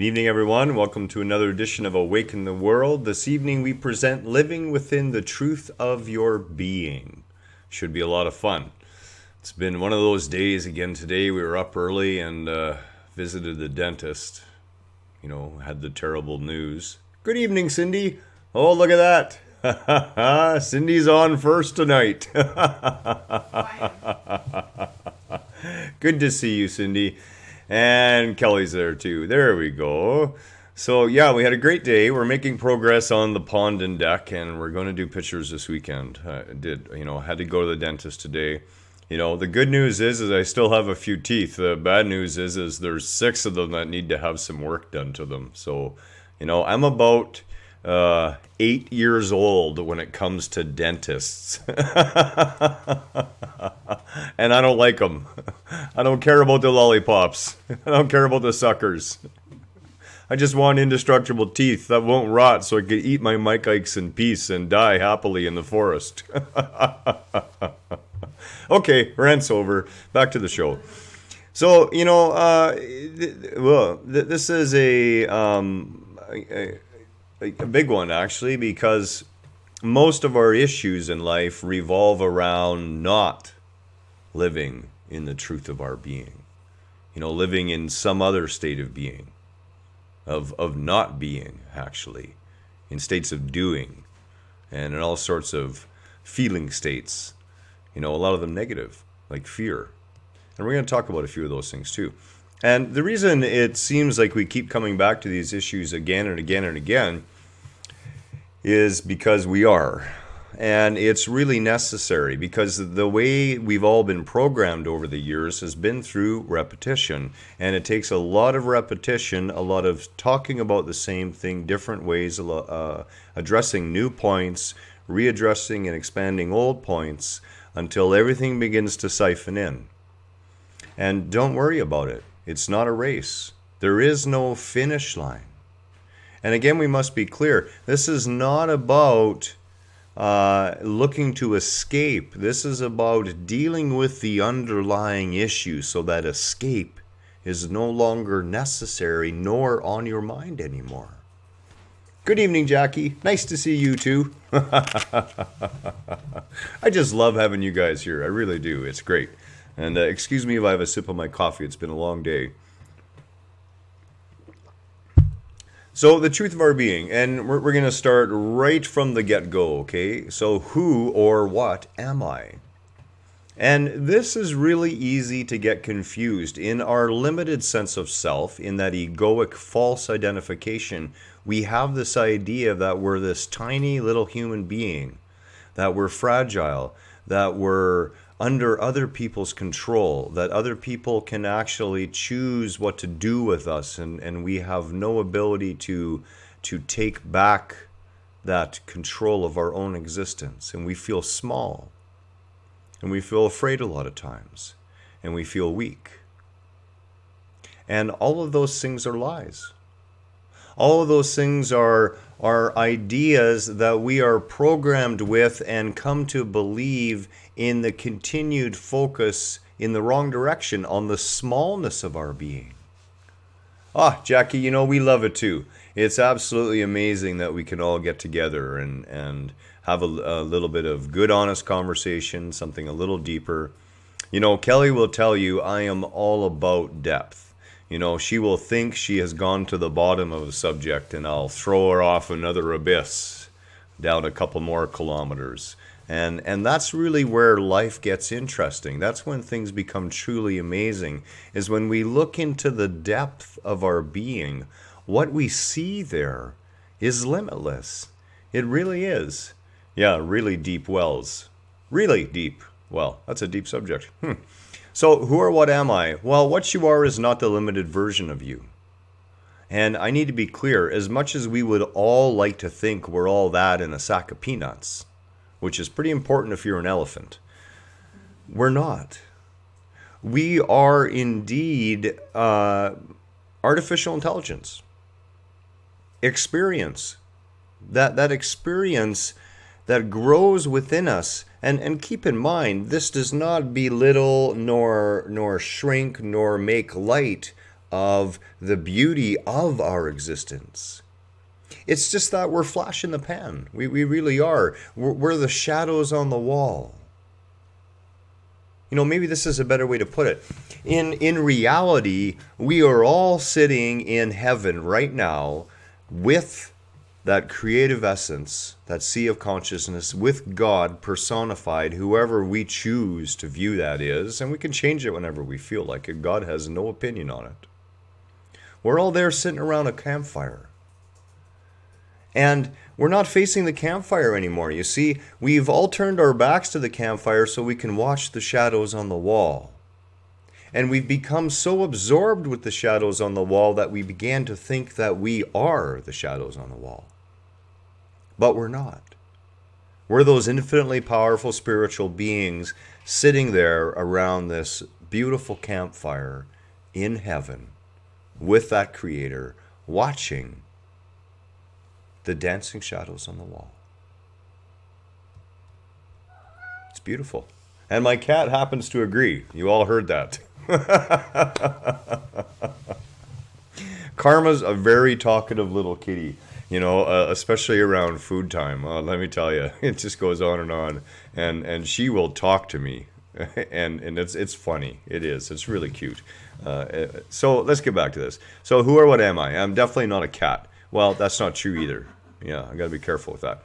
Good evening, everyone. Welcome to another edition of Awaken the World. This evening we present Living Within the Truth of Your Being. Should be a lot of fun. It's been one of those days again today. We were up early and visited the dentist. You know, had the terrible news. Good evening, Cindy. Oh, look at that. Cindy's on first tonight. Good to see you, Cindy. And Kelly's there too. There we go. So yeah, we had a great day. We're making progress on the pond and deck, and we're going to do pictures this weekend. I had to go to the dentist today. You know, the good news is I still have a few teeth. The bad news is there's 6 of them that need to have some work done to them. So, you know, I'm about 8 years old when it comes to dentists. And I don't like them. I don't care about the lollipops. I don't care about the suckers. I just want indestructible teeth that won't rot so I can eat my Mike Ikes in peace and die happily in the forest. Okay, rant's over. Back to the show. So, you know, this is a big one, actually, because most of our issues in life revolve around not living in the truth of our being. You know, living in some other state of being, of not being, actually, in states of doing, and in all sorts of feeling states. You know, a lot of them negative, like fear. And we're going to talk about a few of those things too. And the reason it seems like we keep coming back to these issues again and again and again is because we are. And it's really necessary, because the way we've all been programmed over the years has been through repetition. And it takes a lot of repetition, a lot of talking about the same thing, different ways, addressing new points, readdressing and expanding old points until everything begins to siphon in. And don't worry about it. It's not a race. There is no finish line. And again, we must be clear. This is not about looking to escape. This is about dealing with the underlying issue so that escape is no longer necessary nor on your mind anymore. Good evening, Jackie. Nice to see you too. I just love having you guys here. I really do. It's great. And excuse me if I have a sip of my coffee. It's been a long day. So the truth of our being, and we're going to start right from the get-go, okay? So who or what am I? And this is really easy to get confused. In our limited sense of self, in that egoic false identification, we have this idea that we're this tiny little human being, that we're fragile, that we're under other people's control, that other people can actually choose what to do with us, and we have no ability to take back that control of our own existence. And we feel small, and we feel afraid a lot of times, and we feel weak. And all of those things are lies. All of those things are ideas that we are programmed with and come to believe in the continued focus in the wrong direction on the smallness of our being. Ah, Jackie, you know, we love it too. It's absolutely amazing that we can all get together and have a little bit of good, honest conversation, something a little deeper. You know, Kelly will tell you I am all about depth. You know, she will think she has gone to the bottom of a subject, and I'll throw her off another abyss down a couple more kilometers. And that's really where life gets interesting. That's when things become truly amazing, is when we look into the depth of our being. What we see there is limitless. It really is. Yeah, really deep wells. Really deep. Well, that's a deep subject. So who or what am I? Well, what you are is not the limited version of you. And I need to be clear, as much as we would all like to think we're all that in a sack of peanuts, which is pretty important if you're an elephant, we're not. We are indeed artificial intelligence. Experience. That experience that grows within us. And keep in mind, this does not belittle nor shrink nor make light of the beauty of our existence. It's just that we're flash in the pan. We really are. We're the shadows on the wall. You know, maybe this is a better way to put it. In reality, we are all sitting in heaven right now with that creative essence, that sea of consciousness, with God personified, whoever we choose to view that is, and we can change it whenever we feel like it. God has no opinion on it. We're all there sitting around a campfire. And we're not facing the campfire anymore. You see, we've all turned our backs to the campfire so we can watch the shadows on the wall. And we've become so absorbed with the shadows on the wall that we began to think that we are the shadows on the wall. But we're not. We're those infinitely powerful spiritual beings sitting there around this beautiful campfire in heaven with that Creator, watching the dancing shadows on the wall. It's beautiful. And my cat happens to agree. You all heard that. Karma's a very talkative little kitty, you know, especially around food time. Let me tell you, it just goes on, and she will talk to me, and it's funny. It is. It's really cute. So let's get back to this. So who or what am I? I'm definitely not a cat. Well, that's not true either. Yeah, I got to be careful with that.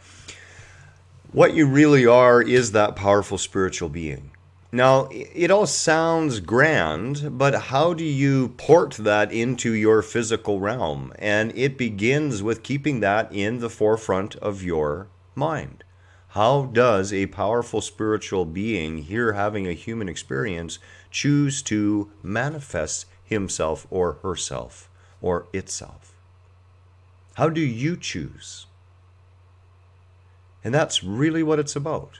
What you really are is that powerful spiritual being. Now, it all sounds grand, but how do you port that into your physical realm? And it begins with keeping that in the forefront of your mind. How does a powerful spiritual being here having a human experience choose to manifest himself or herself or itself? How do you choose? And that's really what it's about.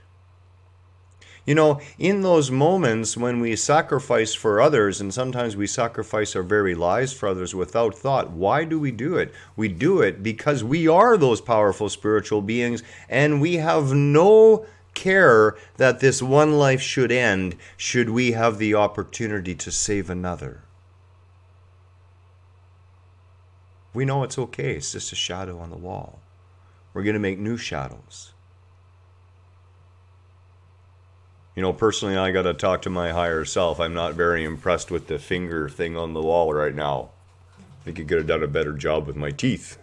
You know, in those moments when we sacrifice for others, and sometimes we sacrifice our very lives for others without thought, why do we do it? We do it because we are those powerful spiritual beings, and we have no care that this one life should end should we have the opportunity to save another. We know it's okay. It's just a shadow on the wall. We're going to make new shadows. You know, personally, I got to talk to my higher self. I'm not very impressed with the finger thing on the wall right now. I think you could have done a better job with my teeth.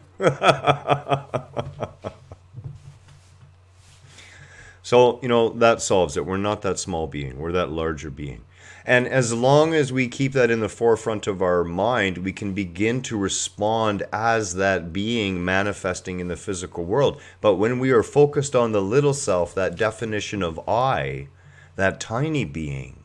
So, you know, that solves it. We're not that small being. We're that larger being. And as long as we keep that in the forefront of our mind, we can begin to respond as that being manifesting in the physical world. But when we are focused on the little self, that definition of I, that tiny being,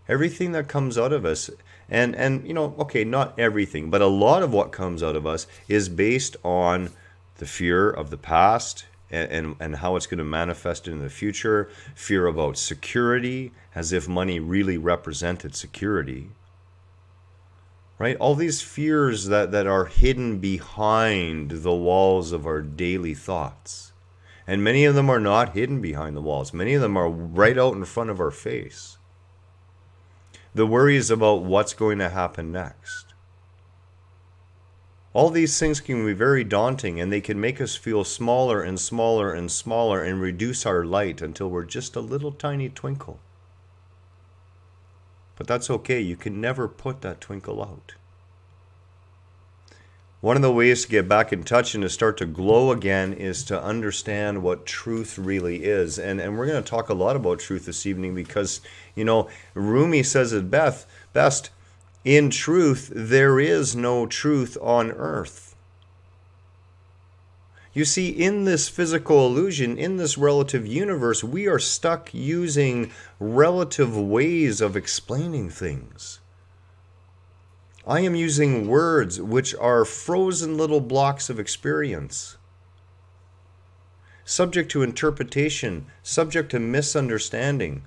everything that comes out of us, and you know, okay, not everything, but a lot of what comes out of us is based on the fear of the past, and how it's going to manifest in the future, fear about security, as if money really represented security, right? All these fears that are hidden behind the walls of our daily thoughts. And many of them are not hidden behind the walls. Many of them are right out in front of our face. The worries about what's going to happen next. All these things can be very daunting, and they can make us feel smaller and smaller and smaller and reduce our light until we're just a little tiny twinkle. But that's okay. You can never put that twinkle out. One of the ways to get back in touch and to start to glow again is to understand what truth really is. And we're going to talk a lot about truth this evening because, you know, Rumi says it best, in truth, there is no truth on earth. You see, in this physical illusion, in this relative universe, we are stuck using relative ways of explaining things. I am using words which are frozen little blocks of experience, subject to interpretation, subject to misunderstanding,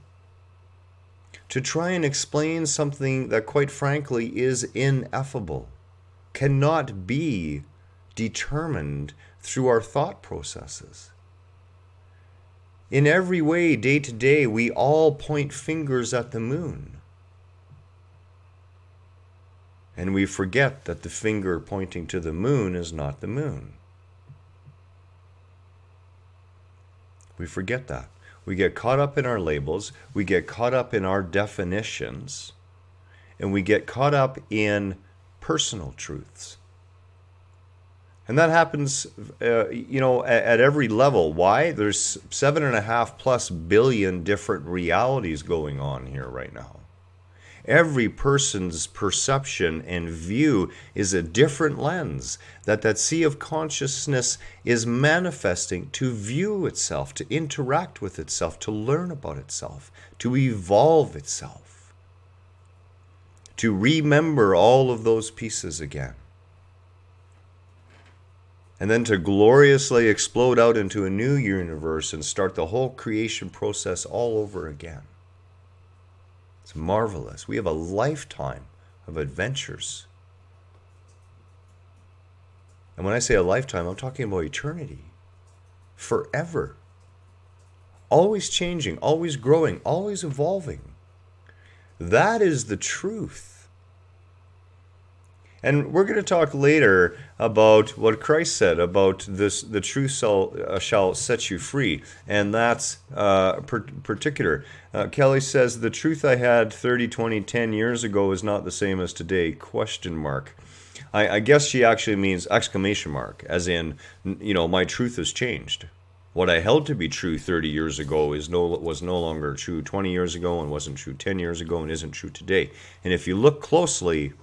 to try and explain something that, quite frankly, is ineffable, cannot be determined through our thought processes. In every way, day to day, we all point fingers at the moon. And we forget that the finger pointing to the moon is not the moon. We forget that. We get caught up in our labels, we get caught up in our definitions, and we get caught up in personal truths. And that happens, at every level. Why? There's 7.5+ billion different realities going on here right now. Every person's perception and view is a different lens that sea of consciousness is manifesting to view itself, to interact with itself, to learn about itself, to evolve itself, to remember all of those pieces again. And then to gloriously explode out into a new universe and start the whole creation process all over again. It's marvelous. We have a lifetime of adventures. And when I say a lifetime, I'm talking about eternity. Forever. Always changing, always growing, always evolving. That is the truth. And we're going to talk later about what Christ said about this: the truth shall set you free. And that's particular. Kelly says, the truth I had 30, 20, 10 years ago is not the same as today, ? I guess she actually means ! As in, my truth has changed. What I held to be true 30 years ago was no longer true 20 years ago, and wasn't true 10 years ago, and isn't true today. And if you look closely,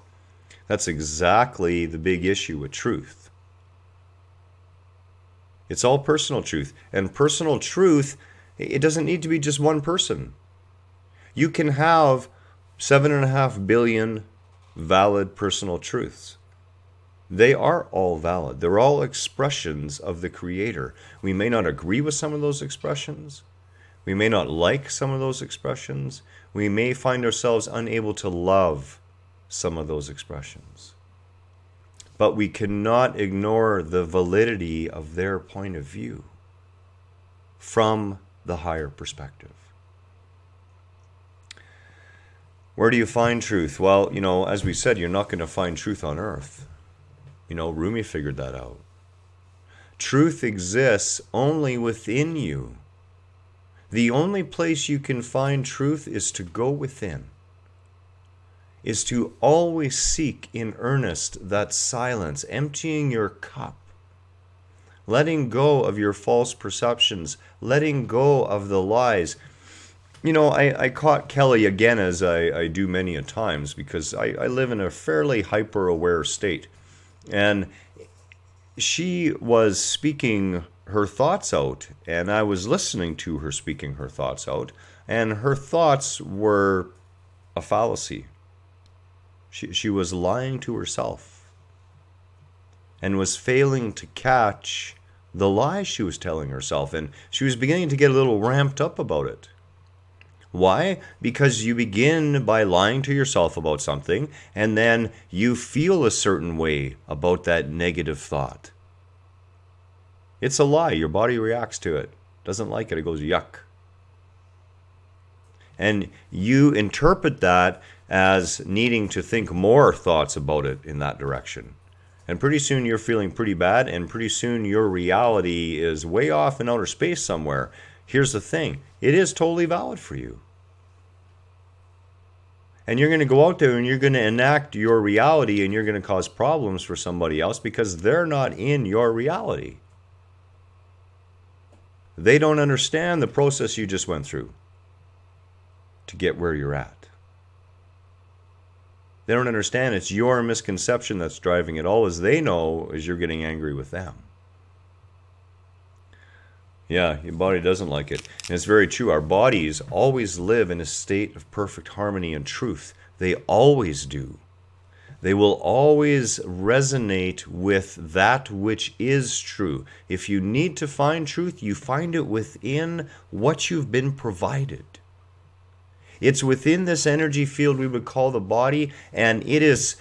that's exactly the big issue with truth. It's all personal truth. And personal truth, it doesn't need to be just one person. You can have 7.5 billion valid personal truths. They are all valid. They're all expressions of the Creator. We may not agree with some of those expressions. We may not like some of those expressions. We may find ourselves unable to love some of those expressions. But we cannot ignore the validity of their point of view from the higher perspective. Where do you find truth? Well, as we said, you're not going to find truth on earth. Rumi figured that out. Truth exists only within you. The only place you can find truth is to go within. Is to always seek in earnest that silence, emptying your cup, letting go of your false perceptions, letting go of the lies. I caught Kelly again, as I do many a times, because I live in a fairly hyper-aware state. And she was speaking her thoughts out, and I was listening to her speaking her thoughts out, and her thoughts were a fallacy. She was lying to herself and was failing to catch the lies she was telling herself, and she was beginning to get a little ramped up about it. Why? Because you begin by lying to yourself about something, and then you feel a certain way about that negative thought. It's a lie. Your body reacts to it. Doesn't like it. It goes, yuck. And you interpret that as needing to think more thoughts about it in that direction. And pretty soon you're feeling pretty bad, and pretty soon your reality is way off in outer space somewhere. Here's the thing. It is totally valid for you. And you're going to go out there and you're going to enact your reality, and you're going to cause problems for somebody else because they're not in your reality. They don't understand the process you just went through to get where you're at. They don't understand it's your misconception that's driving it. All as they know is you're getting angry with them. Yeah, your body doesn't like it. And it's very true. Our bodies always live in a state of perfect harmony and truth. They always do. They will always resonate with that which is true. If you need to find truth, you find it within what you've been provided. It's within this energy field we would call the body, and it is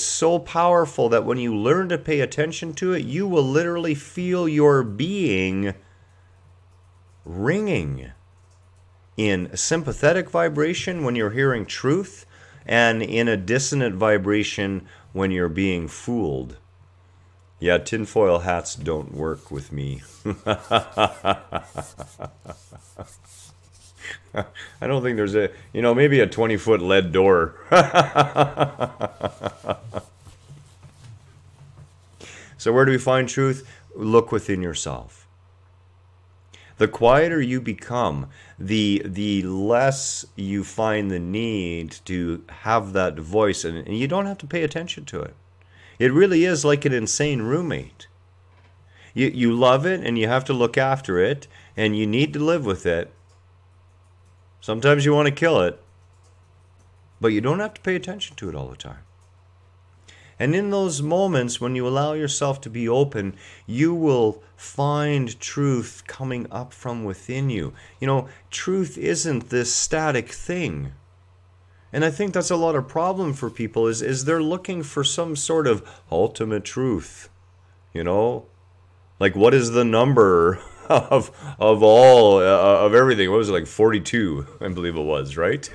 so powerful that when you learn to pay attention to it, you will literally feel your being ringing in sympathetic vibration when you're hearing truth, and in a dissonant vibration when you're being fooled. Yeah, tinfoil hats don't work with me. I don't think there's maybe a 20-foot lead door. So where do we find truth? Look within yourself. The quieter you become, the less you find the need to have that voice, and you don't have to pay attention to it. It really is like an insane roommate. You love it, and you have to look after it, and you need to live with it. Sometimes you want to kill it, but you don't have to pay attention to it all the time. And in those moments when you allow yourself to be open, you will find truth coming up from within you. You know, truth isn't this static thing. And I think that's a lot of problem for people is they're looking for some sort of ultimate truth. You know? Like, what is the number of all of everything? What was it, like 42? I believe it was, right?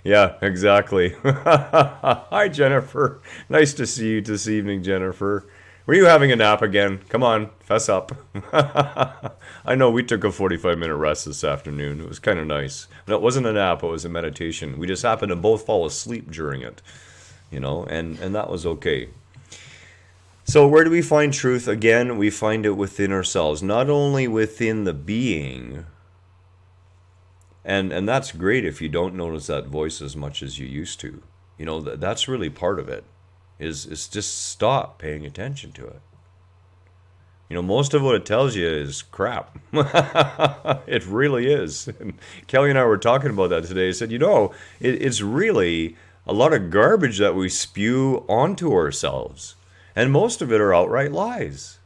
Yeah, exactly. Hi, Jennifer. Nice to see you this evening, Jennifer. Were you having a nap again? Come on, fess up. I know we took a 45-minute rest this afternoon. It was kind of nice. No, it wasn't a nap, it was a meditation. We just happened to both fall asleep during it, you know, and that was okay. So where do we find truth? Again, we find it within ourselves, not only within the being. And that's great if you don't notice that voice as much as you used to. You know, that's really part of it, is just stop paying attention to it. You know, most of what it tells you is crap. It really is. And Kelly and I were talking about that today. I said, you know, it's really a lot of garbage that we spew onto ourselves. And most of it are outright lies.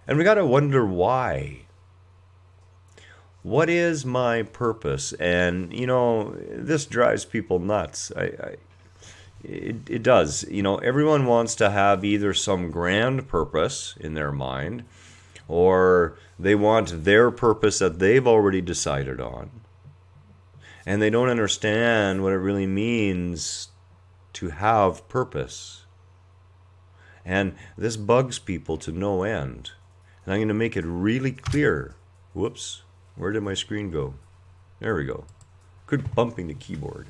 And we got to wonder why. What is my purpose? And, you know, this drives people nuts. It does. You know, everyone wants to have either some grand purpose in their mind, or they want their purpose that they've already decided on. And they don't understand what it really means to have purpose. And this bugs people to no end. And I'm going to make it really clear. Whoops. Where did my screen go? There we go. Good bumping the keyboard.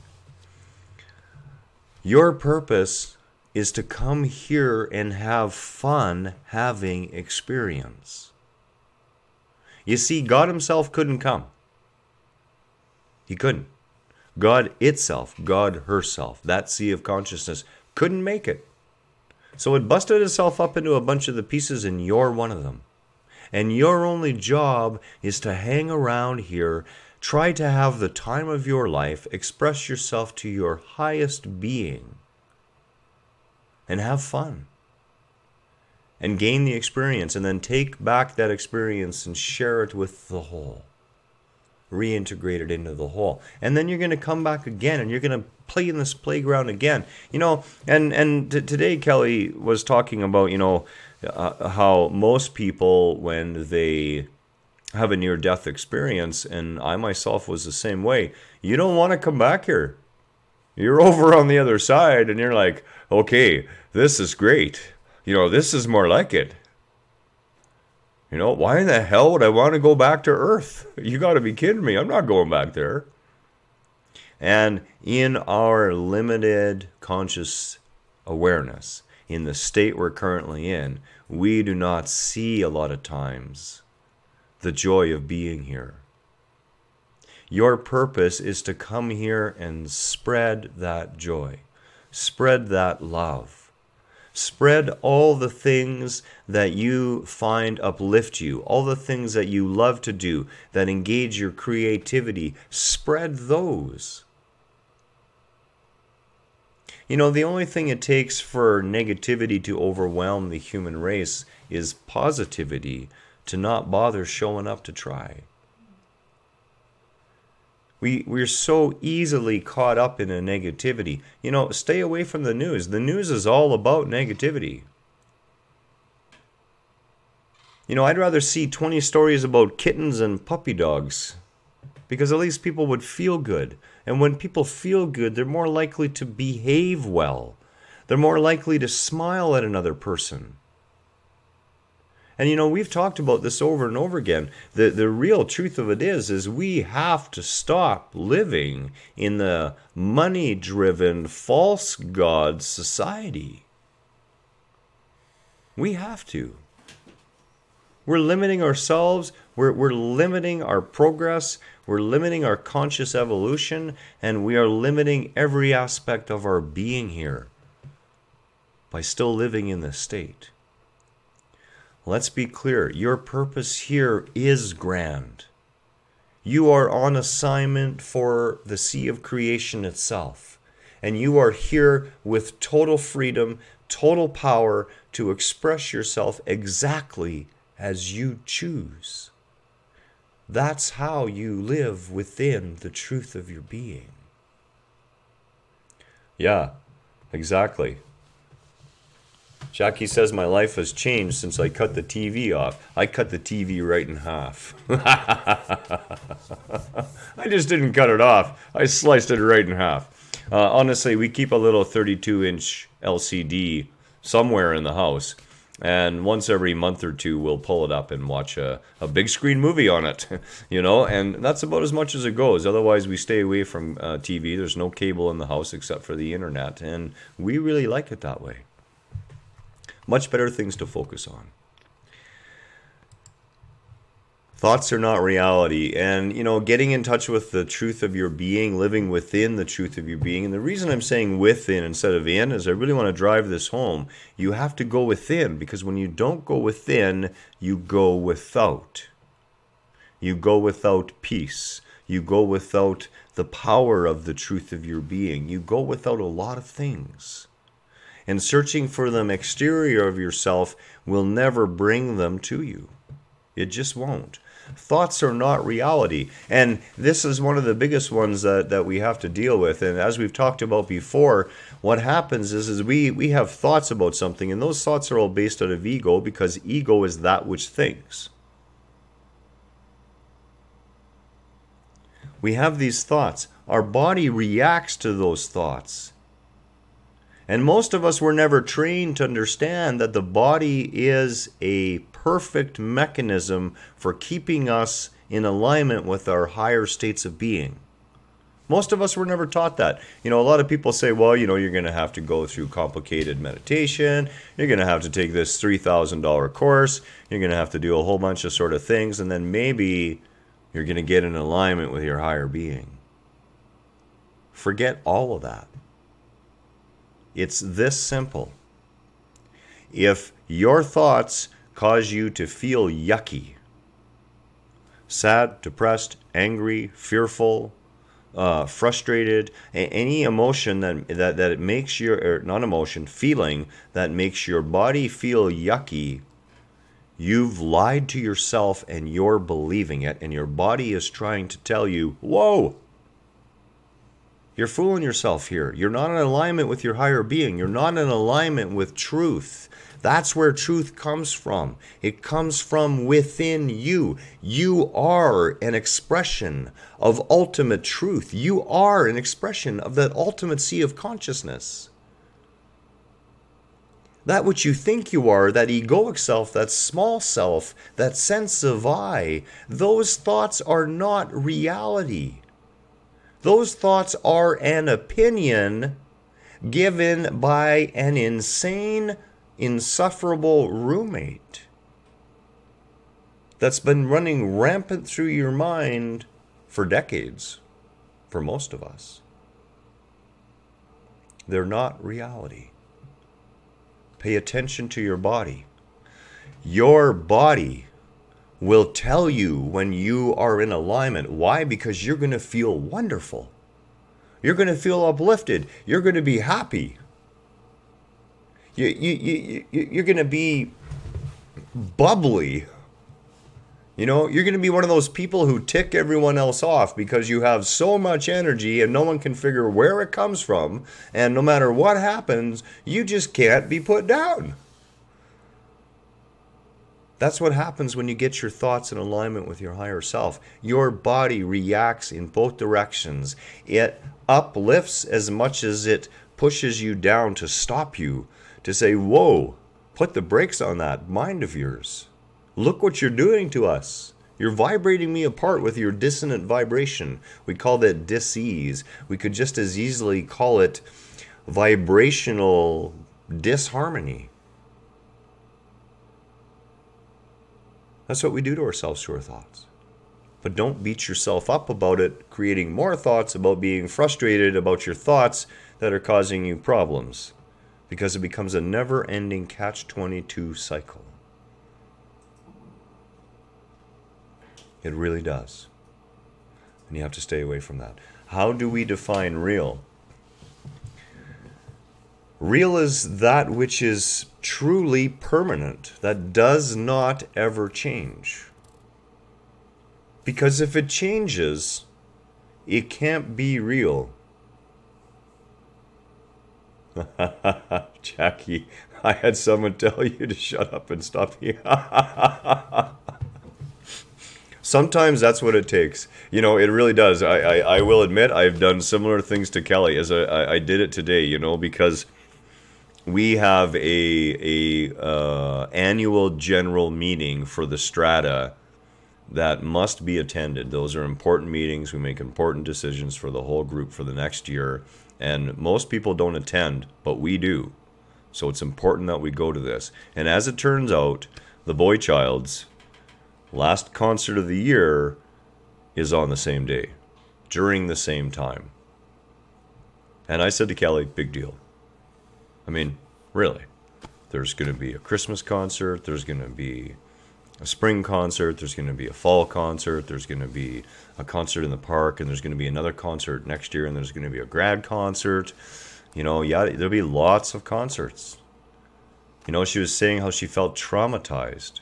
Your purpose is to come here and have fun having experience. You see, God himself couldn't come. He couldn't. God itself, God herself, that sea of consciousness, couldn't make it. So it busted itself up into a bunch of the pieces, and you're one of them. And your only job is to hang around here, try to have the time of your life, express yourself to your highest being, and have fun. And gain the experience, and then take back that experience and share it with the whole. Reintegrate it into the whole. And then you're going to come back again, and you're going to play in this playground again. You know, and today Kelly was talking about, you know, how most people, when they have a near-death experience, and I myself was the same way, you don't want to come back here. You're over on the other side, and you're like, okay, this is great. You know, this is more like it. You know, why in the hell would I want to go back to Earth? You got to be kidding me. I'm not going back there. And in our limited conscious awareness, in the state we're currently in, we do not see a lot of times the joy of being here. Your purpose is to come here and spread that joy, spread that love, spread all the things that you find uplift you, all the things that you love to do, that engage your creativity, spread those. You know, the only thing it takes for negativity to overwhelm the human race is positivity to not bother showing up to try. We're so easily caught up in a negativity. You know, stay away from the news. The news is all about negativity. You know, I'd rather see 20 stories about kittens and puppy dogs, because at least people would feel good. And when people feel good, they're more likely to behave well. They're more likely to smile at another person. And you know, we've talked about this over and over again. The real truth of it is we have to stop living in the money-driven, false god society. We have to. We're limiting ourselves, we're limiting our progress, we're limiting our conscious evolution, and we are limiting every aspect of our being here by still living in this state. Let's be clear, your purpose here is grand. You are on assignment for the sea of creation itself, and you are here with total freedom, total power to express yourself exactly as you choose. That's how you live within the truth of your being. Yeah, exactly. Jackie says my life has changed since I cut the TV off. I cut the TV right in half. I just didn't cut it off. I sliced it right in half. Honestly, we keep a little 32-inch LCD somewhere in the house. And once every month or two, we'll pull it up and watch a big screen movie on it, you know, and that's about as much as it goes. Otherwise, we stay away from TV. There's no cable in the house except for the internet, and we really like it that way. Much better things to focus on. Thoughts are not reality, and you know, getting in touch with the truth of your being, living within the truth of your being. And the reason I'm saying within instead of in is I really want to drive this home. You have to go within, because when you don't go within, you go without. You go without peace. You go without the power of the truth of your being. You go without a lot of things. And searching for them exterior of yourself will never bring them to you. It just won't. Thoughts are not reality. And this is one of the biggest ones that we have to deal with. And as we've talked about before, what happens is we have thoughts about something, and those thoughts are all based out of ego, because ego is that which thinks. We have these thoughts. Our body reacts to those thoughts. And most of us were never trained to understand that the body is a perfect mechanism for keeping us in alignment with our higher states of being. Most of us were never taught that. You know, a lot of people say, well, you know, you're going to have to go through complicated meditation. You're going to have to take this $3,000 course. You're going to have to do a whole bunch of sort of things. And then maybe you're going to get in alignment with your higher being. Forget all of that. It's this simple. If your thoughts cause you to feel yucky, sad, depressed, angry, fearful, frustrated, any emotion that it makes your, or not emotion, feeling that makes your body feel yucky, you've lied to yourself and you're believing it, and your body is trying to tell you, whoa, you're fooling yourself here. You're not in alignment with your higher being. You're not in alignment with truth. That's where truth comes from. It comes from within you. You are an expression of ultimate truth. You are an expression of that ultimate sea of consciousness. That which you think you are, that egoic self, that small self, that sense of I, those thoughts are not reality. Those thoughts are an opinion given by an insane, insufferable roommate that's been running rampant through your mind for decades, for most of us. They're not reality. Pay attention to your body. Your body will tell you when you are in alignment. Why? Because you're going to feel wonderful. You're going to feel uplifted. You're going to be happy. You're going to be bubbly. You know, you're going to be one of those people who tick everyone else off because you have so much energy and no one can figure where it comes from. And no matter what happens, you just can't be put down. That's what happens when you get your thoughts in alignment with your higher self. Your body reacts in both directions. It uplifts as much as it pushes you down to stop you, to say, whoa, put the brakes on that mind of yours. Look what you're doing to us. You're vibrating me apart with your dissonant vibration. We call that dis-ease. We could just as easily call it vibrational disharmony. That's what we do to ourselves through our thoughts. But don't beat yourself up about it, creating more thoughts about being frustrated about your thoughts that are causing you problems. Because it becomes a never-ending catch-22 cycle. It really does. And you have to stay away from that. How do we define real? Real is that which is truly permanent, that does not ever change. Because if it changes, it can't be real. Jackie, I had someone tell you to shut up and stop here. Sometimes that's what it takes. You know, it really does. I will admit I've done similar things to Kelly as I did it today, you know, because we have a annual general meeting for the strata that must be attended. Those are important meetings. We make important decisions for the whole group for the next year. And most people don't attend, but we do. So it's important that we go to this. And as it turns out, the Boy Child's last concert of the year is on the same day, during the same time. And I said to Kelly, big deal. I mean, really. There's going to be a Christmas concert, there's going to be a spring concert, there's going to be a fall concert, there's going to be a concert in the park, and there's going to be another concert next year, and there's going to be a grad concert. You know, yeah, there'll be lots of concerts. You know, she was saying how she felt traumatized.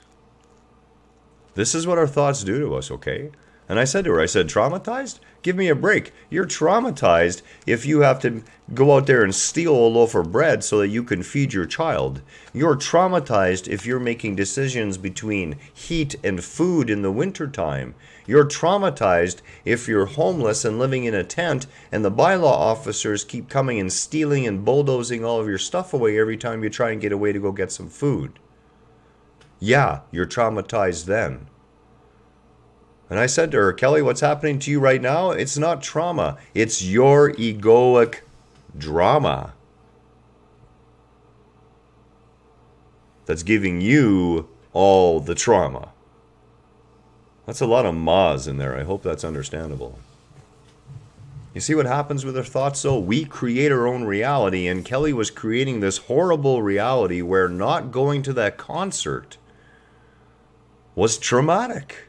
This is what our thoughts do to us, okay? And I said to her, I said, traumatized? Give me a break. You're traumatized if you have to go out there and steal a loaf of bread so that you can feed your child. You're traumatized if you're making decisions between heat and food in the wintertime. You're traumatized if you're homeless and living in a tent and the bylaw officers keep coming and stealing and bulldozing all of your stuff away every time you try and get away to go get some food. Yeah, you're traumatized then. And I said to her, Kelly, what's happening to you right now? It's not trauma. It's your egoic drama that's giving you all the trauma. That's a lot of ma's in there. I hope that's understandable. You see what happens with our thoughts, though? We create our own reality, and Kelly was creating this horrible reality where not going to that concert was traumatic.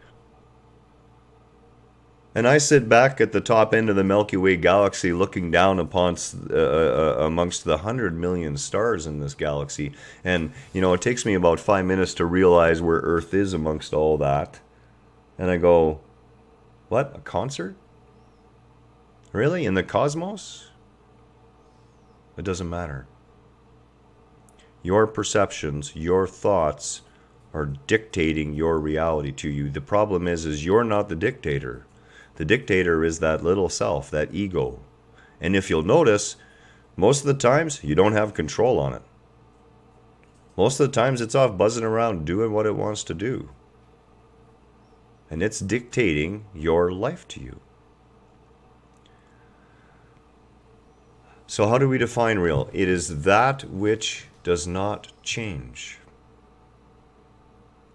And I sit back at the top end of the Milky Way galaxy looking down upon amongst the 100 million stars in this galaxy. And, you know, it takes me about 5 minutes to realize where Earth is amongst all that. And I go, what? A concert? Really? In the cosmos? It doesn't matter. Your perceptions, your thoughts are dictating your reality to you. The problem is you're not the dictator. The dictator is that little self, that ego. And if you'll notice, most of the times you don't have control on it. Most of the times it's off buzzing around doing what it wants to do. And it's dictating your life to you. So how do we define real? It is that which does not change.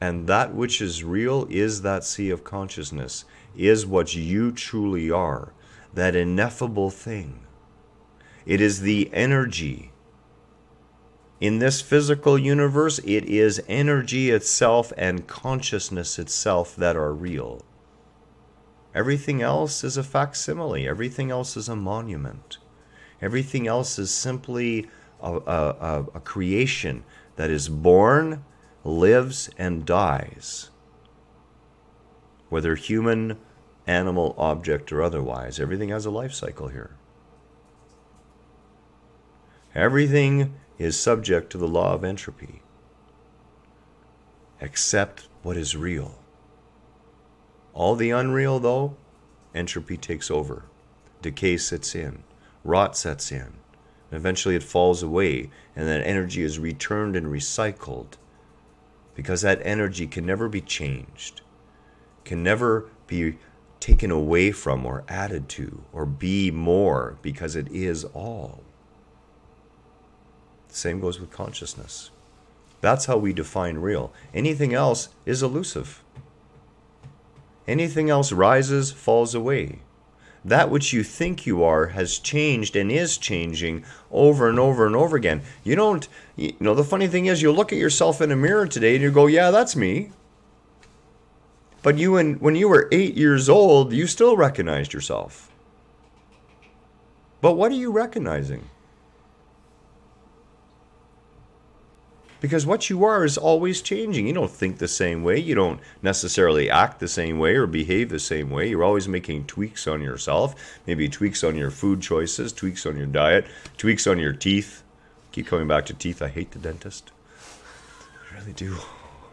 And that which is real is that sea of consciousness, is what you truly are, that ineffable thing. It is the energy. In this physical universe, it is energy itself and consciousness itself that are real. Everything else is a facsimile. Everything else is a monument. Everything else is simply a creation that is born, lives, and dies. Whether human, animal, object, or otherwise, everything has a life cycle here. Everything is subject to the law of entropy. Accept what is real. All the unreal, though, entropy takes over. Decay sets in. Rot sets in. Eventually it falls away, and that energy is returned and recycled, because that energy can never be changed, can never be taken away from or added to or be more, because it is all. The same goes with consciousness. That's how we define real. Anything else is elusive. Anything else rises, falls away. That which you think you are has changed and is changing over and over and over again. The funny thing is, you look at yourself in a mirror today and you go, yeah, that's me. But when you were 8 years old, you still recognized yourself. But what are you recognizing? Because what you are is always changing. You don't think the same way. You don't necessarily act the same way or behave the same way. You're always making tweaks on yourself. Maybe tweaks on your food choices, tweaks on your diet, tweaks on your teeth. Keep coming back to teeth. I hate the dentist. I really do.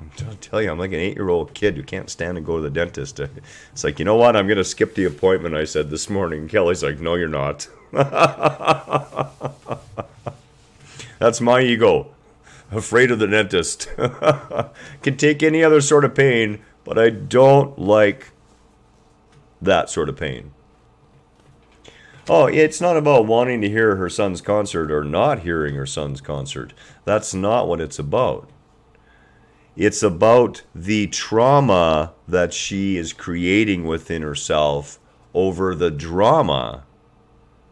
I'm trying to tell you, I'm like an 8-year-old kid who can't stand to go to the dentist. It's like, you know what? I'm going to skip the appointment, I said this morning. Kelly's like, no, you're not. That's my ego. Afraid of the dentist. Can take any other sort of pain, but I don't like that sort of pain. Oh, it's not about wanting to hear her son's concert or not hearing her son's concert. That's not what it's about. It's about the trauma that she is creating within herself over the drama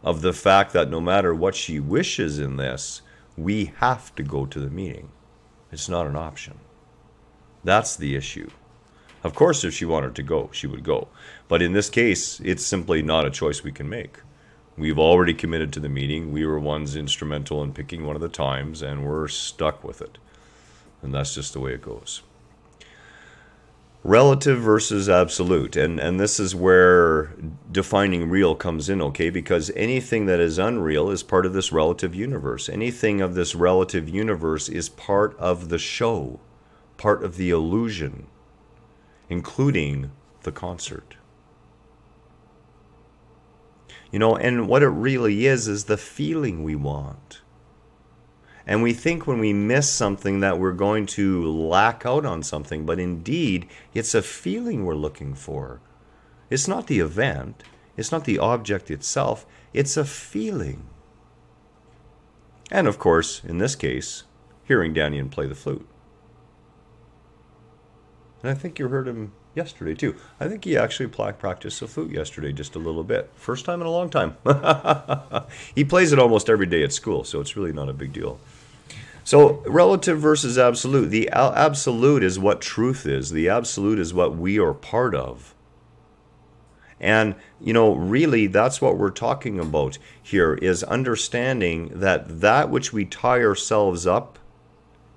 of the fact that no matter what she wishes in this, we have to go to the meeting. It's not an option. That's the issue. Of course, if she wanted to go, she would go. But in this case, it's simply not a choice we can make. We've already committed to the meeting. We were ones instrumental in picking one of the times, and we're stuck with it. And that's just the way it goes. Relative versus absolute. And this is where defining real comes in, okay? Because anything that is unreal is part of this relative universe. Anything of this relative universe is part of the show, part of the illusion, including the concert. And what it really is the feeling we want. And we think when we miss something that we're going to lack out on something, but indeed, it's a feeling we're looking for. It's not the event. It's not the object itself. It's a feeling. And of course, in this case, hearing Daniel play the flute. And I think you heard him yesterday too. I think he actually practiced the flute yesterday just a little bit. First time in a long time. He plays it almost every day at school, so it's really not a big deal. So relative versus absolute. The absolute is what truth is. The absolute is what we are part of. And, really that's what we're talking about here, is understanding that which we tie ourselves up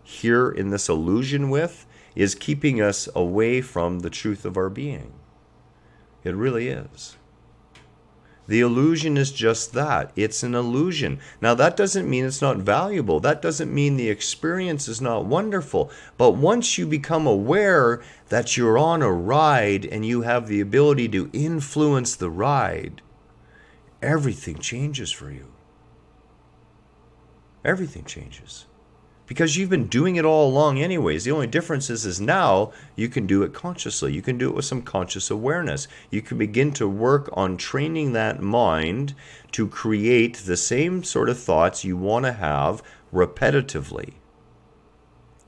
here in this illusion with is keeping us away from the truth of our being. It really is. The illusion is just that. It's an illusion. Now, that doesn't mean it's not valuable. That doesn't mean the experience is not wonderful. But once you become aware that you're on a ride and you have the ability to influence the ride, everything changes for you. Everything changes. Because you've been doing it all along anyways. The only difference is now you can do it consciously. You can do it with some conscious awareness. You can begin to work on training that mind to create the same sort of thoughts you want to have repetitively.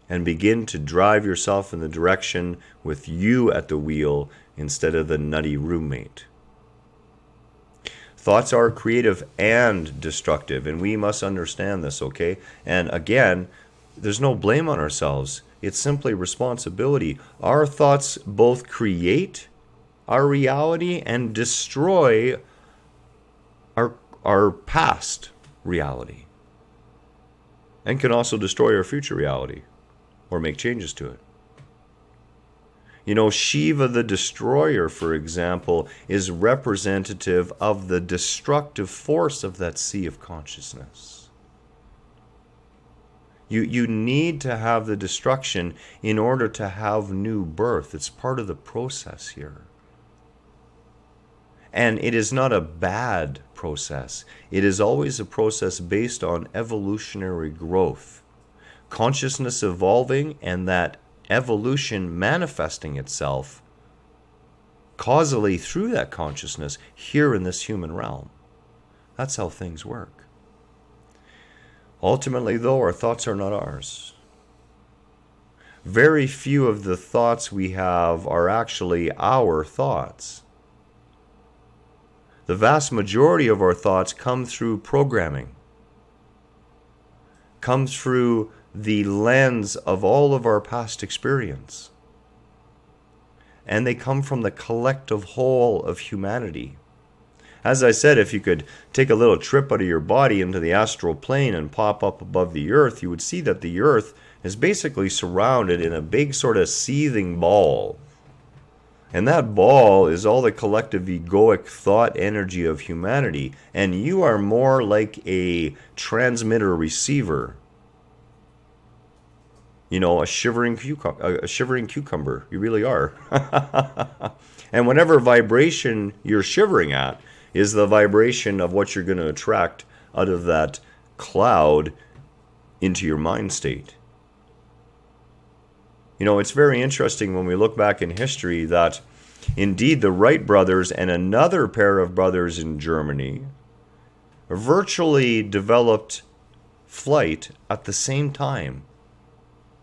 And begin to drive yourself in the direction with you at the wheel instead of the nutty roommate. Thoughts are creative and destructive, and we must understand this, okay? And again, there's no blame on ourselves. It's simply responsibility. Our thoughts both create our reality and destroy our past reality. And can also destroy our future reality or make changes to it. Shiva the destroyer, for example, is representative of the destructive force of that sea of consciousness. You need to have the destruction in order to have new birth. It's part of the process here. And it is not a bad process. It is always a process based on evolutionary growth. Consciousness evolving and that evolution manifesting itself causally through that consciousness here in this human realm. That's how things work. Ultimately, though, our thoughts are not ours. Very few of the thoughts we have are actually our thoughts. The vast majority of our thoughts come through programming, come through the lens of all of our past experience. And they come from the collective whole of humanity. As I said, if you could take a little trip out of your body into the astral plane and pop up above the earth, you would see that the earth is basically surrounded in a big sort of seething ball. And that ball is all the collective egoic thought energy of humanity. And you are more like a transmitter receiver. You know, a shivering cucumber. You really are. And whatever vibration you're shivering at is the vibration of what you're going to attract out of that cloud into your mind state. You know, it's very interesting when we look back in history that indeed the Wright brothers and another pair of brothers in Germany virtually developed flight at the same time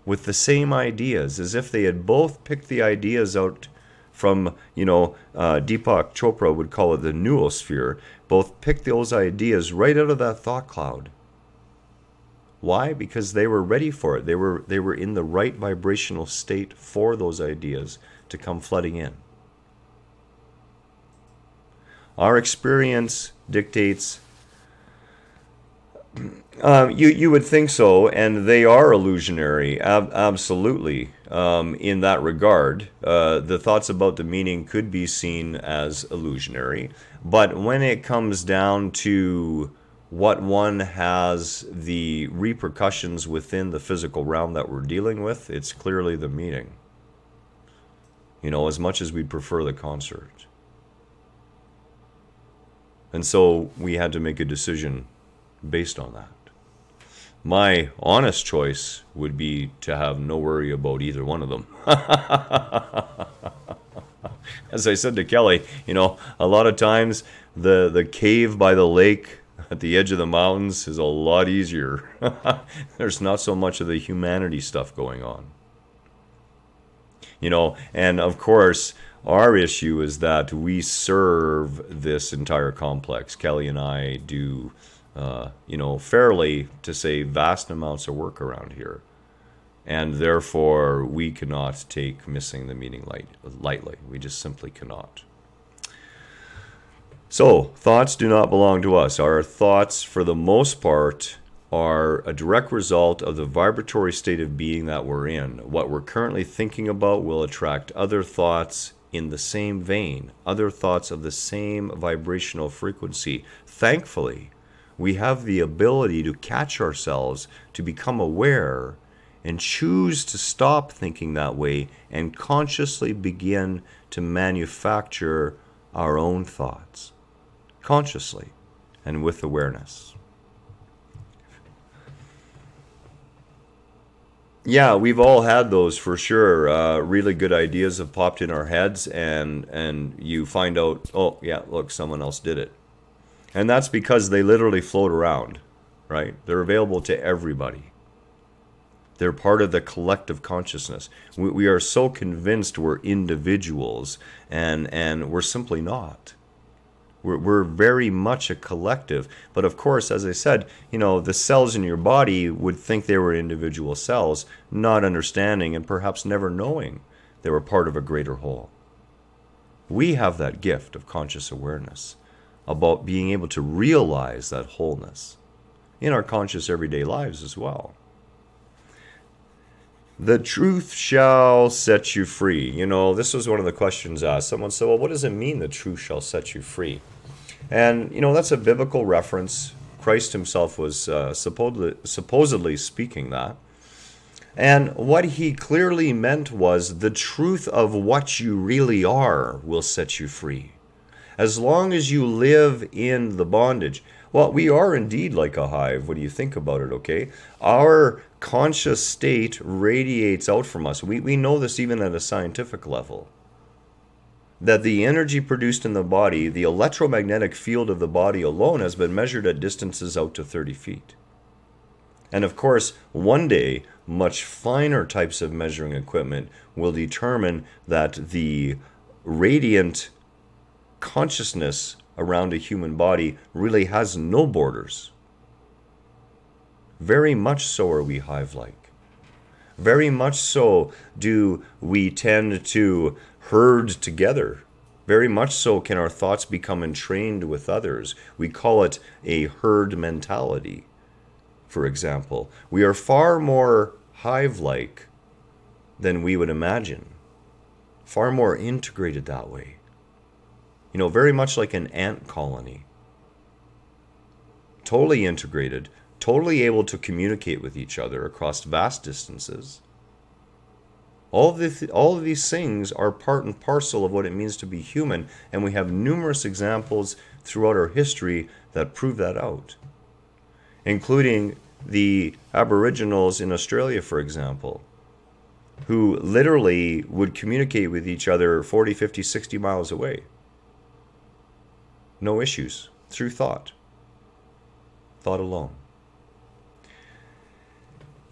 with the same ideas, as if they had both picked the ideas out from, Deepak Chopra would call it the noosphere, both picked those ideas right out of that thought cloud. Why? Because they were ready for it. They were in the right vibrational state for those ideas to come flooding in. Our experience dictates. You would think so, and they are illusionary, absolutely. In that regard, the thoughts about the meaning could be seen as illusionary, but when it comes down to what one has the repercussions within the physical realm that we're dealing with, it's clearly the meaning. As much as we'd prefer the concert. And so we had to make a decision based on that. My honest choice would be to have no worry about either one of them. As I said to Kelly, a lot of times the cave by the lake at the edge of the mountains is a lot easier. There's not so much of the humanity stuff going on. And of course, our issue is that we serve this entire complex. Kelly and I do, fairly, to say, vast amounts of work around here. And therefore, we cannot take missing the meaning lightly. We just simply cannot. So, thoughts do not belong to us. Our thoughts, for the most part, are a direct result of the vibratory state of being that we're in. What we're currently thinking about will attract other thoughts in the same vein, other thoughts of the same vibrational frequency. Thankfully, we have the ability to catch ourselves, to become aware, and choose to stop thinking that way and consciously begin to manufacture our own thoughts. Consciously and with awareness. Yeah, we've all had those for sure. Really good ideas have popped in our heads, and you find out, oh, yeah, look, someone else did it. And that's because they literally float around, right? They're available to everybody. They're part of the collective consciousness. We are so convinced we're individuals, and we're simply not. We're very much a collective. But of course, as I said, the cells in your body would think they were individual cells, not understanding and perhaps never knowing they were part of a greater whole. We have that gift of conscious awareness about being able to realize that wholeness in our conscious everyday lives as well. The truth shall set you free. This was one of the questions asked. Someone said, well, what does it mean the truth shall set you free? And, that's a biblical reference, Christ himself was supposedly speaking that. And what he clearly meant was the truth of what you really are will set you free. As long as you live in the bondage. Well, we are indeed like a hive. What do you think about it, okay? Our conscious state radiates out from us. We know this even at a scientific level. That the energy produced in the body, the electromagnetic field of the body alone, has been measured at distances out to 30 feet. And of course, one day, much finer types of measuring equipment will determine that the radiant consciousness around a human body really has no borders. Very much so are we hive-like. Very much so do we tend to herd together. Very much so can our thoughts become entrained with others. We call it a herd mentality, for example. We are far more hive-like than we would imagine. Far more integrated that way. You know, very much like an ant colony. Totally integrated, totally able to communicate with each other across vast distances. All of these things are part and parcel of what it means to be human, and we have numerous examples throughout our history that prove that out, including the Aboriginals in Australia, for example, who literally would communicate with each other 40, 50, 60 miles away. No issues, through thought. Thought alone.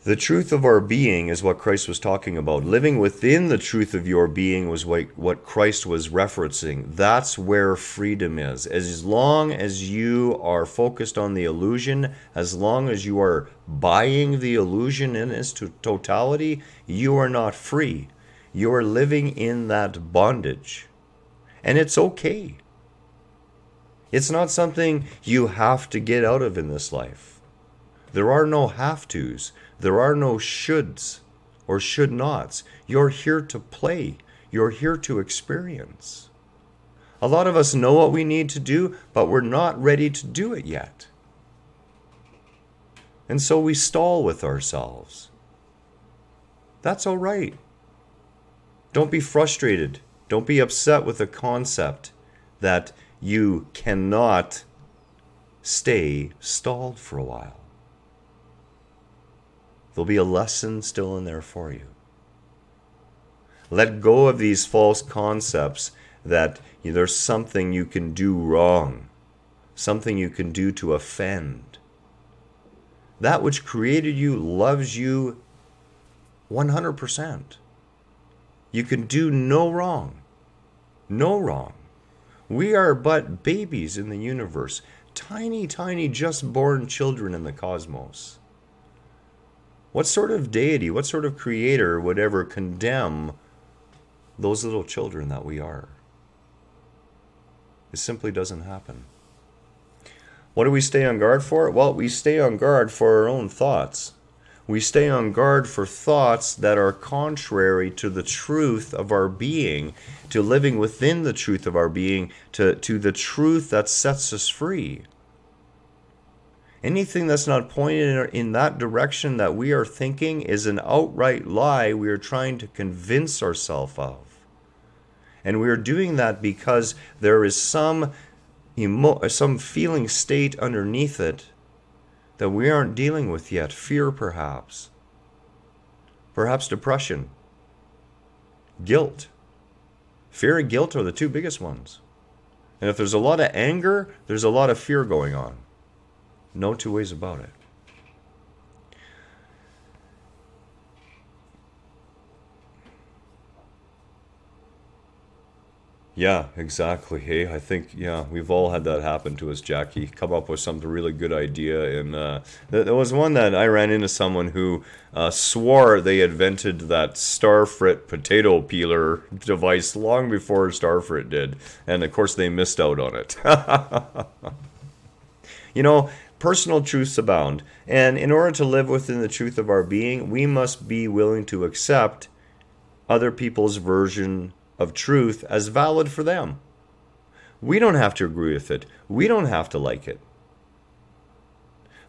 The truth of our being is what Christ was talking about. Living within the truth of your being was what Christ was referencing. That's where freedom is. As long as you are focused on the illusion, as long as you are buying the illusion in its totality, you are not free. You are living in that bondage. And it's okay. It's not something you have to get out of in this life. There are no have-tos. There are no shoulds or should-nots. You're here to play. You're here to experience. A lot of us know what we need to do, but we're not ready to do it yet. And so we stall with ourselves. That's all right. Don't be frustrated. Don't be upset with the concept that you cannot stay stalled for a while. There'll be a lesson still in there for you. Let go of these false concepts that there's something you can do wrong, something you can do to offend. That which created you loves you 100%. You can do no wrong. No wrong. We are but babies in the universe, tiny, tiny, just born children in the cosmos. What sort of deity, what sort of creator would ever condemn those little children that we are? It simply doesn't happen. What do we stay on guard for? Well, we stay on guard for our own thoughts. We stay on guard for thoughts that are contrary to the truth of our being, to living within the truth of our being, to the truth that sets us free. Anything that's not pointed in that direction that we are thinking is an outright lie we are trying to convince ourselves of. And we are doing that because there is some feeling state underneath it that we aren't dealing with yet. Fear, perhaps. Perhaps depression. Guilt. Fear and guilt are the two biggest ones. And if there's a lot of anger, there's a lot of fear going on. No two ways about it. Yeah, exactly. Hey, I think, we've all had that happen to us, Jackie. Come up with some really good idea. And there was one that I ran into someone who swore they invented that Starfrit potato peeler device long before Starfrit did. And of course, they missed out on it. Personal truths abound. And in order to live within the truth of our being, we must be willing to accept other people's version of truth as valid for them. We don't have to agree with it. We don't have to like it.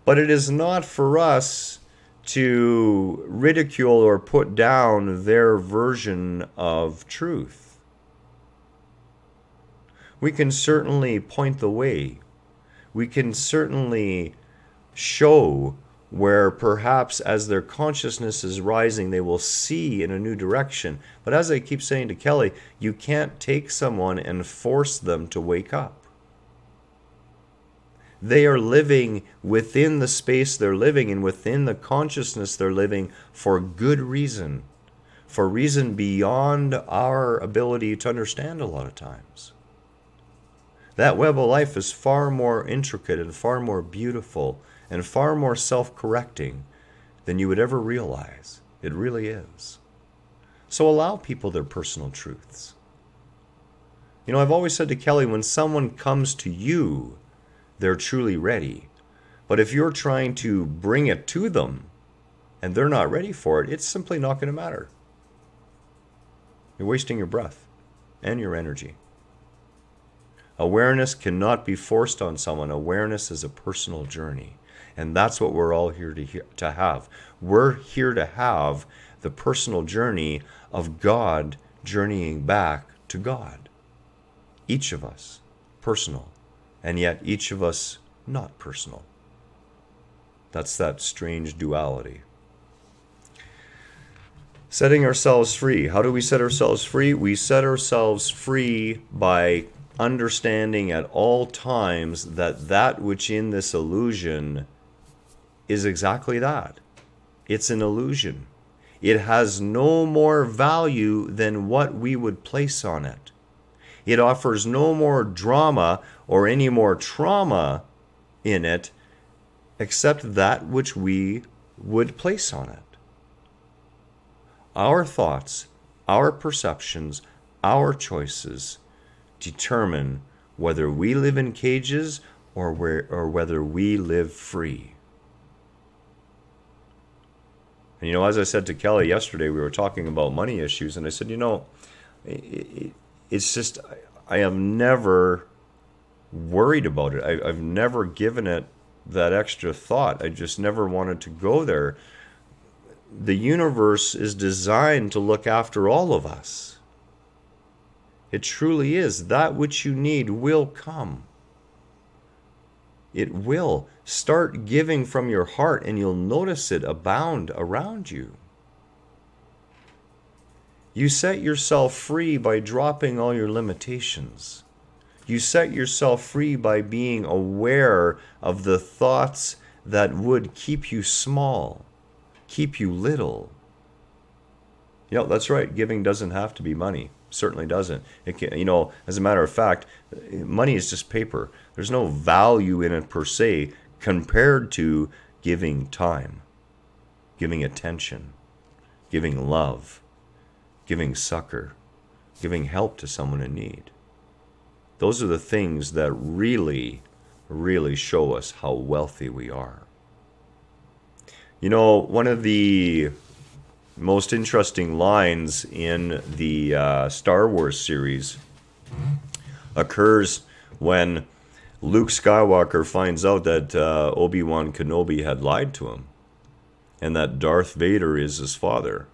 But it is not for us to ridicule or put down their version of truth. We can certainly point the way. We can certainly show where perhaps as their consciousness is rising, they will see in a new direction. But as I keep saying to Kelly, you can't take someone and force them to wake up. They are living within the space they're living and within the consciousness they're living for good reason, for reason beyond our ability to understand a lot of times. That web of life is far more intricate and far more beautiful and far more self-correcting than you would ever realize. It really is. So allow people their personal truths. You know, I've always said to Kelly, when someone comes to you, they're truly ready. But if you're trying to bring it to them and they're not ready for it, it's simply not going to matter. You're wasting your breath and your energy. Awareness cannot be forced on someone. Awareness is a personal journey. And that's what we're all here to have. We're here to have the personal journey of God journeying back to God. Each of us, personal. And yet each of us not personal. That's that strange duality. Setting ourselves free. How do we set ourselves free? We set ourselves free by understanding at all times that that which in this illusion is exactly that. It's an illusion. It has no more value than what we would place on it. It offers no more drama or any more trauma in it except that which we would place on it. Our thoughts, our perceptions, our choices determine whether we live in cages or whether we live free. And you know, as I said to Kelly yesterday, we were talking about money issues, and I said, you know, it's just, I have never worried about it. I've never given it that extra thought. I just never wanted to go there. The universe is designed to look after all of us. It truly is. That which you need will come. It will. Start giving from your heart and you'll notice it abound around you. You set yourself free by dropping all your limitations. You set yourself free by being aware of the thoughts that would keep you small, keep you little. You know, that's right. Giving doesn't have to be money. Certainly doesn't. It can, you know, as a matter of fact, money is just paper. There's no value in it per se compared to giving time, giving attention, giving love, giving succor, giving help to someone in need. Those are the things that really, really show us how wealthy we are. You know, one of the most interesting lines in the Star Wars series occurs when Luke Skywalker finds out that Obi-Wan Kenobi had lied to him and that Darth Vader is his father.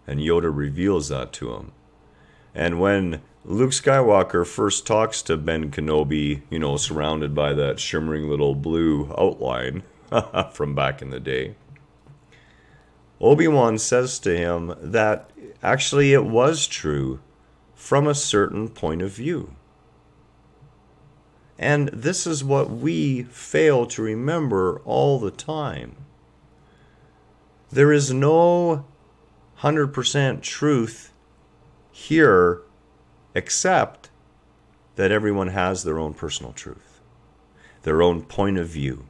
And Yoda reveals that to him. And when Luke Skywalker first talks to Ben Kenobi, you know, surrounded by that shimmering little blue outline from back in the day, Obi-Wan says to him that actually it was true from a certain point of view. And this is what we fail to remember all the time. There is no 100% truth here except that everyone has their own personal truth, their own point of view.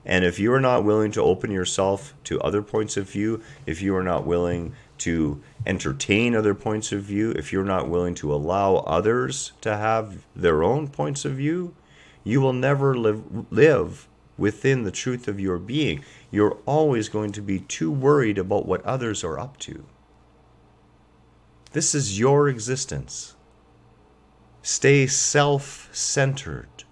And if you are not willing to open yourself to other points of view, if you are not willing to entertain other points of view, if you're not willing to allow others to have their own points of view, you will never live within the truth of your being. You're always going to be too worried about what others are up to. This is your existence. Stay self-centered.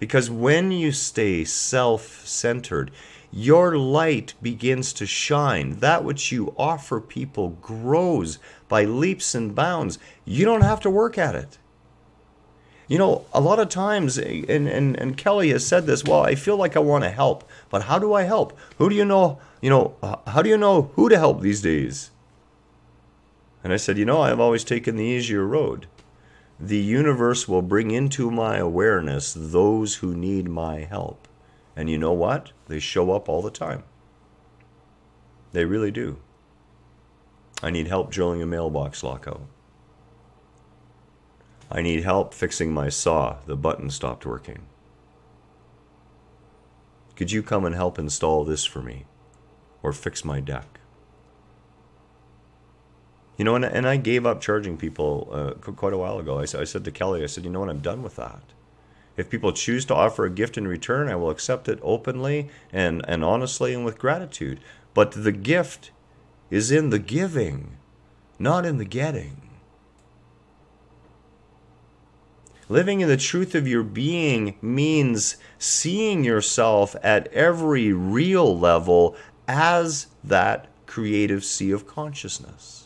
Because when you stay self-centered, your light begins to shine. That which you offer people grows by leaps and bounds. You don't have to work at it. You know, a lot of times, and Kelly has said this, well, I feel like I want to help, but how do I help? Who do you know, how do you know who to help these days? And I said, I've always taken the easier road. The universe will bring into my awareness those who need my help. And you know what? They show up all the time. They really do. I need help drilling a mailbox lockout. I need help fixing my saw. The button stopped working. Could you come and help install this for me? Or fix my deck? And I gave up charging people quite a while ago. I said to Kelly, I said, I'm done with that. If people choose to offer a gift in return, I will accept it openly and honestly and with gratitude. But the gift is in the giving, not in the getting. Living in the truth of your being means seeing yourself at every real level as that creative sea of consciousness.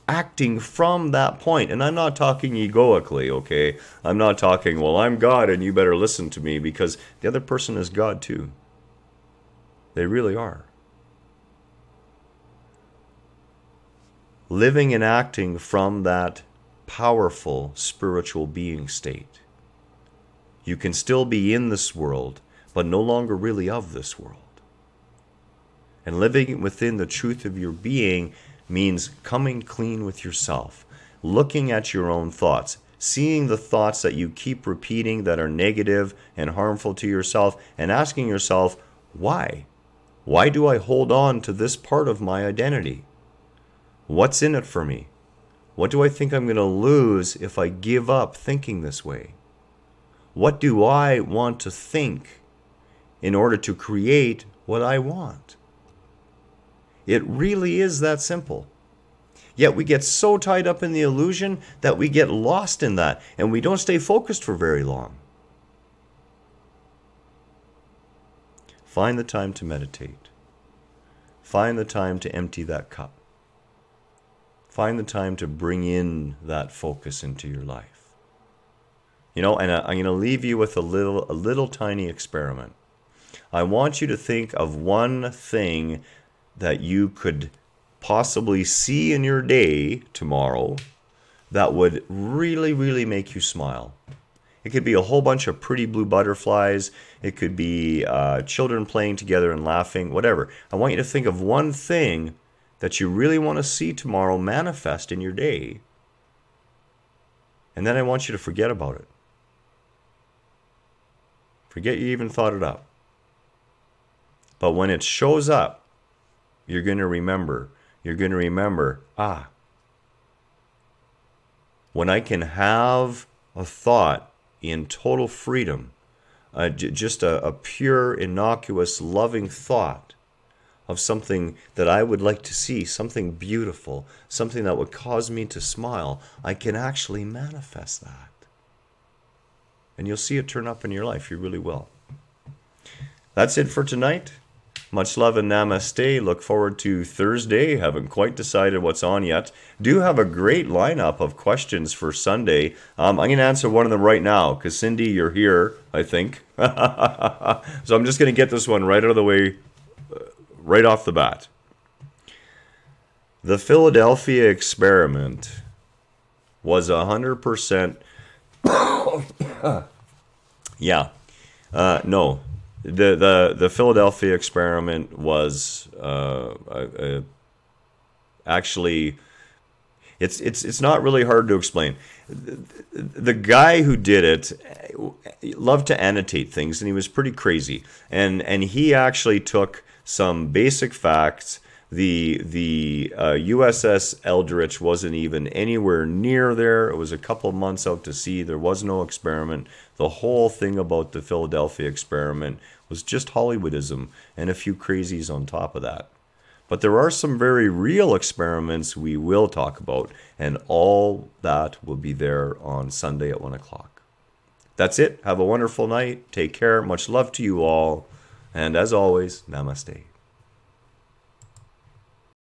Acting from that point. And I'm not talking egoically, okay? I'm not talking, well, I'm God and you better listen to me, because the other person is God too. They really are. Living and acting from that powerful spiritual being state. You can still be in this world, but no longer really of this world. And living within the truth of your being means coming clean with yourself, looking at your own thoughts, seeing the thoughts that you keep repeating that are negative and harmful to yourself, and asking yourself, why? Why do I hold on to this part of my identity? What's in it for me? What do I think I'm going to lose if I give up thinking this way? What do I want to think in order to create what I want? It really is that simple. Yet we get so tied up in the illusion that we get lost in that, and we don't stay focused for very long. Find the time to meditate. Find the time to empty that cup. Find the time to bring in that focus into your life. And I'm going to leave you with a little tiny experiment. I want you to think of one thing that you could possibly see in your day tomorrow that would really, really make you smile. It could be a whole bunch of pretty blue butterflies. It could be children playing together and laughing, whatever. I want you to think of one thing that you really want to see tomorrow manifest in your day. And then I want you to forget about it. Forget you even thought it up. But when it shows up, you're going to remember. You're going to remember, when I can have a thought in total freedom, just a pure, innocuous, loving thought of something that I would like to see, something beautiful, something that would cause me to smile, I can actually manifest that. And you'll see it turn up in your life. You really will. That's it for tonight. Much love and namaste. Look forward to Thursday. Haven't quite decided what's on yet. Do have a great lineup of questions for Sunday. I'm going to answer one of them right now because Cindy, you're here, I think. So I'm just going to get this one right out of the way, right off the bat. The Philadelphia experiment was 100%. No. The Philadelphia experiment was actually, it's not really hard to explain. The guy who did it loved to annotate things, and he was pretty crazy. And he actually took some basic facts. The USS Eldridge wasn't even anywhere near there. It was a couple months out to sea. There was no experiment. The whole thing about the Philadelphia experiment was just Hollywoodism and a few crazies on top of that. But there are some very real experiments we will talk about, and all that will be there on Sunday at 1 o'clock. That's it. Have a wonderful night. Take care. Much love to you all. And as always, namaste.